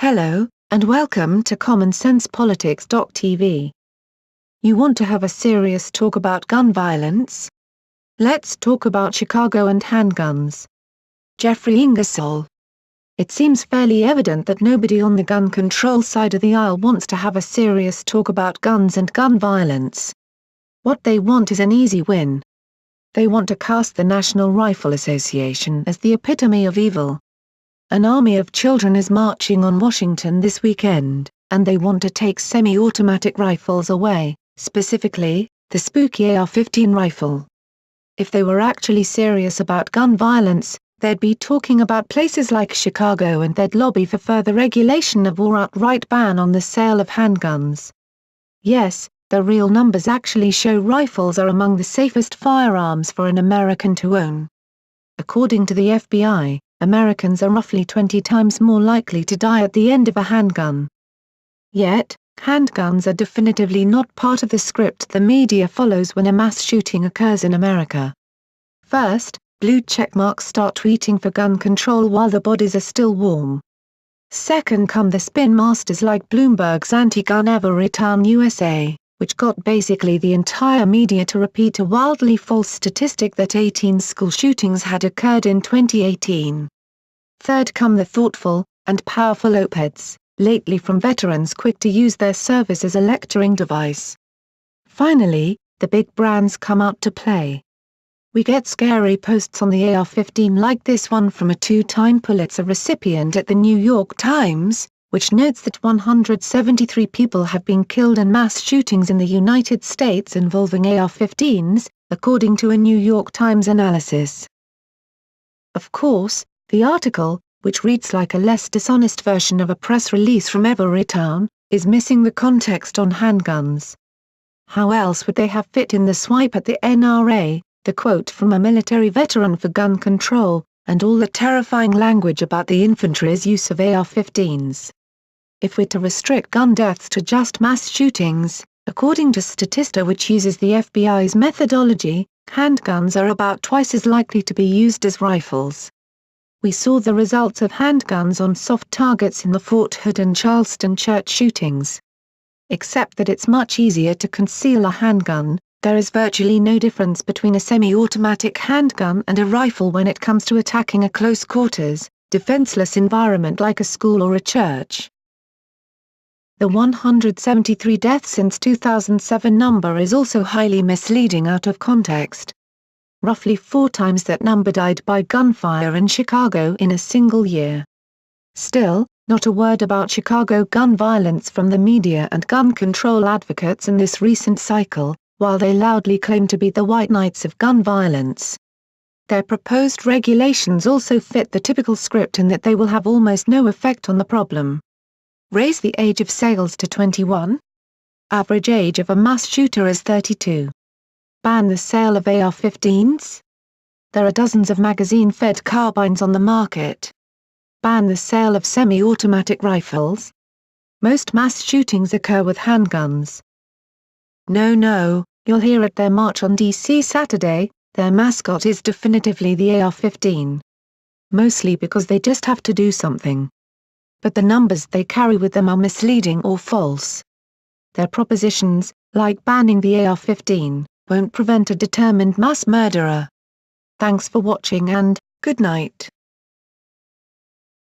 Hello, and welcome to Common Sense Politics.tv. You want to have a serious talk about gun violence? Let's talk about Chicago and handguns. Jeffrey Ingersoll. It seems fairly evident that nobody on the gun control side of the aisle wants to have a serious talk about guns and gun violence. What they want is an easy win. They want to cast the National Rifle Association as the epitome of evil. An army of children is marching on Washington this weekend, and they want to take semi-automatic rifles away, specifically, the spooky AR-15 rifle. If they were actually serious about gun violence, they'd be talking about places like Chicago, and they'd lobby for further regulation of or outright ban on the sale of handguns. Yes, the real numbers actually show rifles are among the safest firearms for an American to own. According to the FBI, Americans are roughly 20 times more likely to die at the end of a handgun. Yet, handguns are definitively not part of the script the media follows when a mass shooting occurs in America. First, blue checkmarks start tweeting for gun control while the bodies are still warm. Second come the spin masters like Bloomberg's Anti-Gun Everytown USA, which got basically the entire media to repeat a wildly false statistic that 18 school shootings had occurred in 2018. Third come the thoughtful, and powerful op-eds, lately from veterans quick to use their service as a lecturing device. Finally, the big brands come out to play. We get scary posts on the AR-15 like this one from a two-time Pulitzer recipient at the New York Times, which notes that 173 people have been killed in mass shootings in the United States involving AR-15s, according to a New York Times analysis. Of course, the article, which reads like a less dishonest version of a press release from Everytown, is missing the context on handguns. How else would they have fit in the swipe at the NRA, the quote from a military veteran for gun control, and all the terrifying language about the infantry's use of AR-15s? If we're to restrict gun deaths to just mass shootings, according to Statista, which uses the FBI's methodology, handguns are about twice as likely to be used as rifles. We saw the results of handguns on soft targets in the Fort Hood and Charleston church shootings. Except that it's much easier to conceal a handgun, there is virtually no difference between a semi-automatic handgun and a rifle when it comes to attacking a close-quarters, defenseless environment like a school or a church. The 173 deaths since 2007 number is also highly misleading out of context. Roughly 4 times that number died by gunfire in Chicago in a single year. Still, not a word about Chicago gun violence from the media and gun control advocates in this recent cycle, while they loudly claim to be the white knights of gun violence. Their proposed regulations also fit the typical script in that they will have almost no effect on the problem. Raise the age of sales to 21? Average age of a mass shooter is 32. Ban the sale of AR-15s? There are dozens of magazine-fed carbines on the market. Ban the sale of semi-automatic rifles? Most mass shootings occur with handguns. No, you'll hear at their march on DC Saturday, their mascot is definitively the AR-15. Mostly because they just have to do something. But the numbers they carry with them are misleading or false. Their propositions, like banning the AR-15, won't prevent a determined mass murderer. Thanks for watching and, good night.